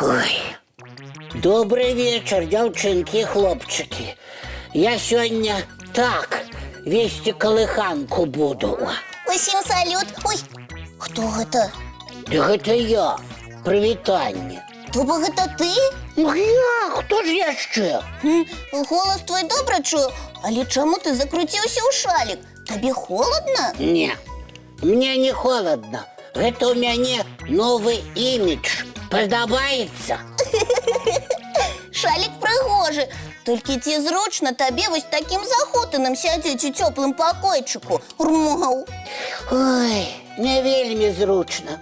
Ой, добрый вечер, девчонки и хлопчики. Я сегодня так, вести колыханку буду. Усім салют. Ой, хто гэта? Да это я, привітання. То бо гэта ты? Ну я, хто ж яшчэ? Голос твой добра чую, але чаму ты закруціўся ў шалік? Табе холодно? Не, мне не холодно. Это у мяне новый имидж. Подобаецца? Шалік прыгожы. Толькі ці зручна табе вось такім захутаным сядзець у цёплым пакойчыку? Рмау. Ой, не вельмі зручна.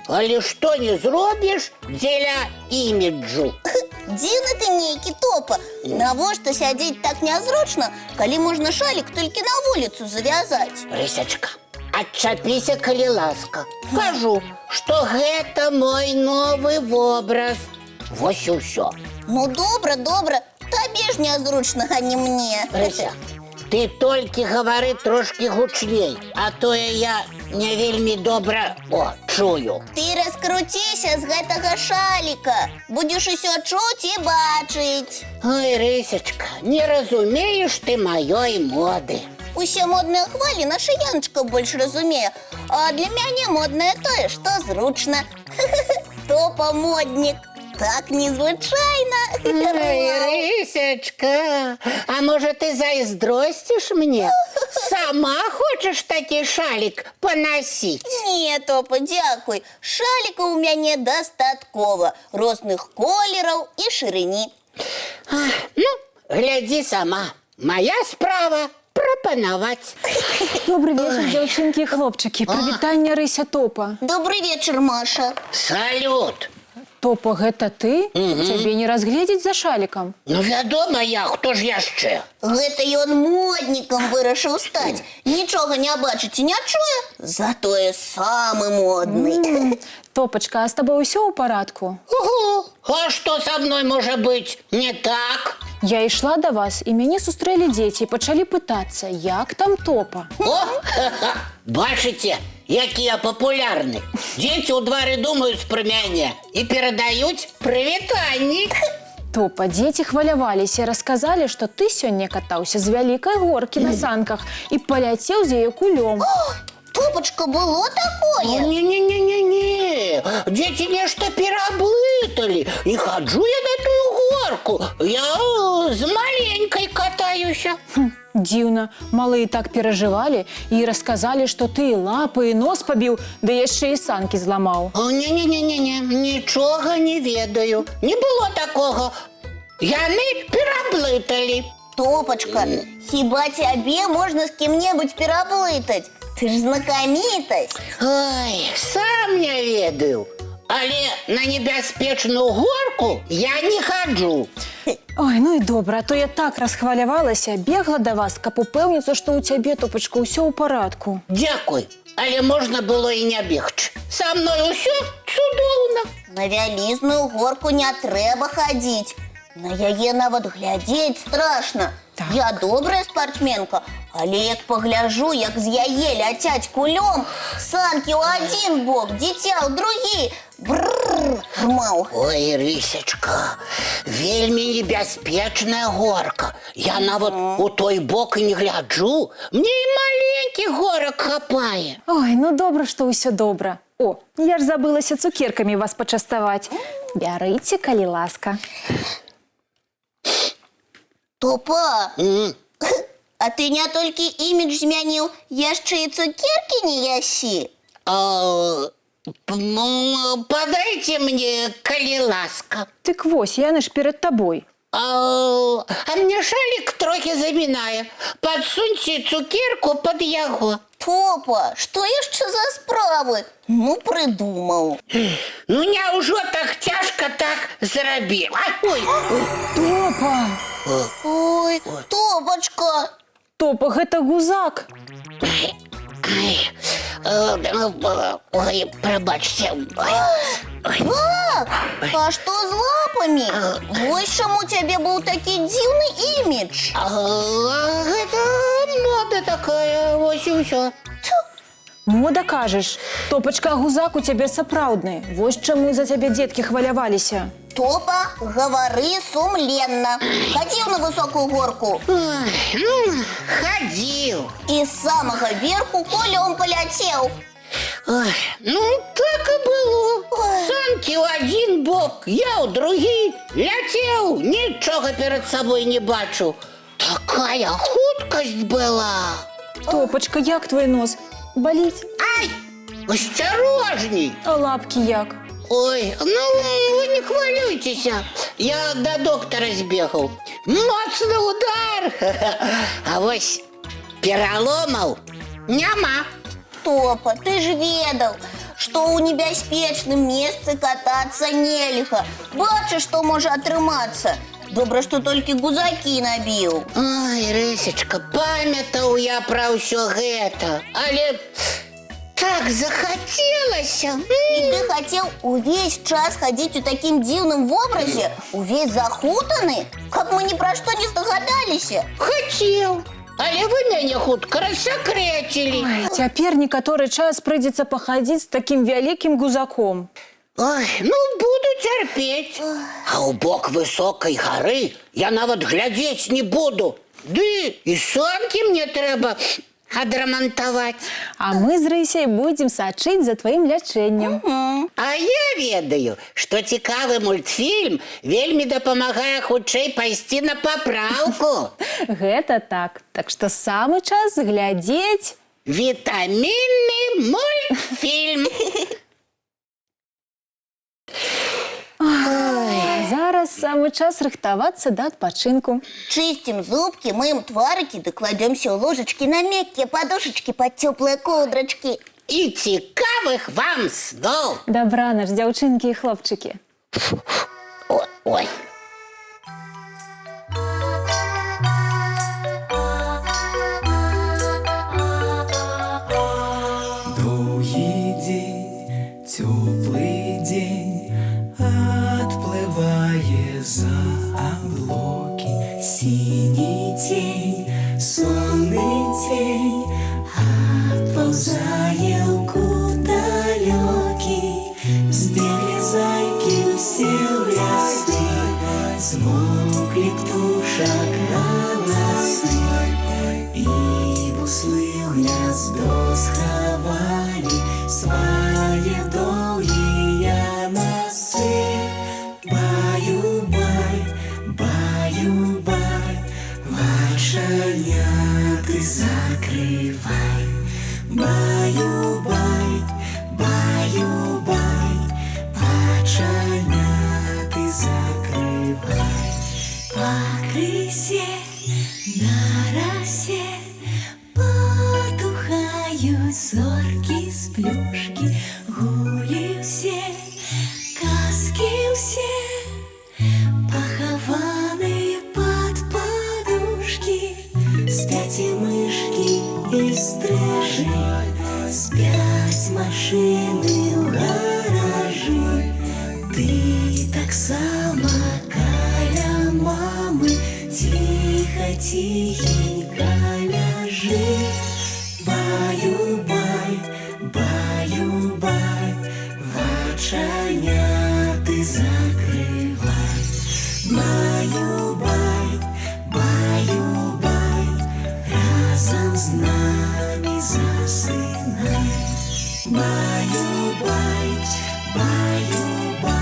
Але што не зробіш дзеля іміджу? Дзіўны ты нейкі, Топа. Навошта сядзець так нязручна, калі можна шалік толькі на вуліцу завязаць? Рысачка, адчапіся, калі ласка. Кажу, што гэта мой новы вобраз. Вось і ўсё. Ну добра, добра. Табе ж нязручна, а не мне. Рыся, ты толькі гавары трошкі гучней, а то я не вельмі добра чую. Ты раскруціся з гэтага шаліка. Будзеш усё чуць і бачыць. Ой, Рысачка, не разумееш ты маёй моды. Усе модныя хвалі наша Яночка больш разумее. А для мяне моднае тое, што зручна. Топа моднік. Так незвычайна. Ой, Рысачка, а может ты зайздросціш мне? Сама хочаш такі шалік панасіць? Не, Топа, дзякуй. Шалікаў у мяне дастаткова. Розных колераў і шырыні. Ну, глядзі сама. Моя справа прапанаваць. Добрый вечер, дзяўчынкі і хлопчыкі. Прывітанне, Рыся, Топа. Добрый вечер, Маша. Салют. Топа, гэта ты? Цябе не разгледзець за шалікам? Ну, вядома я, хто ж яшчэ? Гэта ён моднікам вырашыў стаць. Нічога не бачыць і не чуе, затое самы модны. Топачка, а з табой усё ў парадку? А што са мной можа быць не так? Я ішла да вас, і мяне сустрэлі дзеці і пачалі пытацца, як там Топа. О, бачыце, якія папулярны. Дзеці ў двары думаюць пра мяне і перадаюць прывітанні. Топа, дзеці хваляваліся і расказалі, што ты сёння катаўся з вялікай горкі на санках і паляцеў з яе кулём. Топачка, было такое? Не-не-не-не-не. Дзеці нешта пераблыталі. І хаджу я на тую горку. Я з маленькай катаюся. Дзіўна, малыя так перажывалі і расказалі, што ты і лапы, і нос пабіў, да яшчэ і санкі зламаў. Не-не-не-не, нічога не ведаю. Не было такога. Яны пераблыталі. Топачка, хіба цябе можна з кім-небудзь пераблытаць? Ты ж знакамітасць. Ой, сам не ведаю. Але на небяспечную горку я не хаджу. Ой, ну і добра, а то я так расхвалявалася, бегла да вас, каб упэўніцца, што ў цябе, Топачка, ўсё ў парадку. Дзякуй, але можна было і не бегчы. Са мной усё цудоўна. На вялізную горку не трэба хадзіць. На яе нават глядзець страшна. Так. Я добрая спартсменка, але як пагляжу, як з яе ляцяць кулём, санкі ў адзін бок, дзіця ў другі. Бррр, мау. Ой, Рысачка, вельмі небяспечная горка. Я нават у той бок і не гляджу. Мне і маленькіх горак хапае. Ой, ну добра, што ўсё добра. О, я ж забылася цукеркамі вас пачаставаць. Бярыце, калі ласка. Топа, а ты не толькі імідж змяніў, яшчэ і цукеркі не ясі. Падайце мне, калі ласка. Дык вось, яны ж перад табой. А мне шалік трохі замінае. Падсуньце цукерку пад яго. Топа, што яшчэ за справы? Ну, прыдумаў. Ну, няўжо так цяжка так зрабіў? Ой, Топа! Ой, Топачка. Топа, гэта гузак. Ой, пробачьте. А что з лапами? Вось чаму у тебе был такі дзіўны імідж. Это мода такая, вось і ўсё. Мода кажаш, Топачка, гузак у цябе сапраўдны. Вось чаму за цябе дзеткі хваляваліся. Топа, гавары сумленна. Хадзіў на высокую горку Ходил. і з самага верху кулём паляцеў. Ой, ну так и было. Санки в один бок, я у другі. Ляцеў, нічога перед собой не бачу. Такая хуткость была. Топачка, як твой нос? Баліць? Ай, осторожней. А лапкі як? Ой, ну вы не хвалюйтесь. Я до доктора сбегал. Моцны удар. А вось пераломаў няма. Топа, ты ж ведаў, што ў небяспечным месцы катацца нельга. Бачыш, што можа атрымацца. Добра, што толькі гузакі набіў. Ой, Рысечка, памятаў я пра ўсё гэта. Але так захацелася. І ты хацеў увесь час хадзіць у такім дзіўным вобразе, увесь захутаны, каб мы ні пра што не здагадаліся. Хацеў. Але вы мяне хутка рассакрэцілі. Цяпер некаторы час прыйдзецца пахадзіць з такім вялікім гузаком. Ой, ну буду цярпець. А ў бок высокай гары я нават глядзець не буду. Ды і санкі мне трэба адрамантаваць. А мы з Рысяй будзем сачыць за тваім лячэннем. А я ведаю, што цікавы мультфільм вельмі дапамагае хутчэй пайсці на папраўку. Гэта так. Так што самы час глядзець Вітамінны мультфільм. Зараз самы час рыхтавацца да адпачынку. Чысцім зубкі, мыем тварыкі, ды кладёмся ў ложачкі на мяккія падушачкі пад цёплыя коўдрачкі. І цікавых вам сноў. Дабранач, дзяўчынкі і хлопчыкі. Ой. Доўгі дзень, цёплы дзень, адплывае за аблокі. Сіні цень, сонны цень, адпаўзае ў кут далёкі. Збеглі зайкі ўсе ў лясы, змоўклі птушак галасы, і буслы ў гняздо схавалі свае доўгія носы. Баю-бай, баю-бай, вачаняты закрывай. Баю-бай, баю-бай, вачаняты закрывай. Па крысе на расе потухаюць зоркі з плюшкі. Гулі ўсе, казкі ўсе, пахаваныя пад падушкі. Спяць і мышкі, і стрыжы, спяць машыны ў гаражы. Ты таксама каля мамы ціха-ціхенька ляжы. Баю-бай, баю-бай, вачаняты закрывай. Баю-бай, баю-бай, разам з намі засынай. Баю-бай, баю-бай.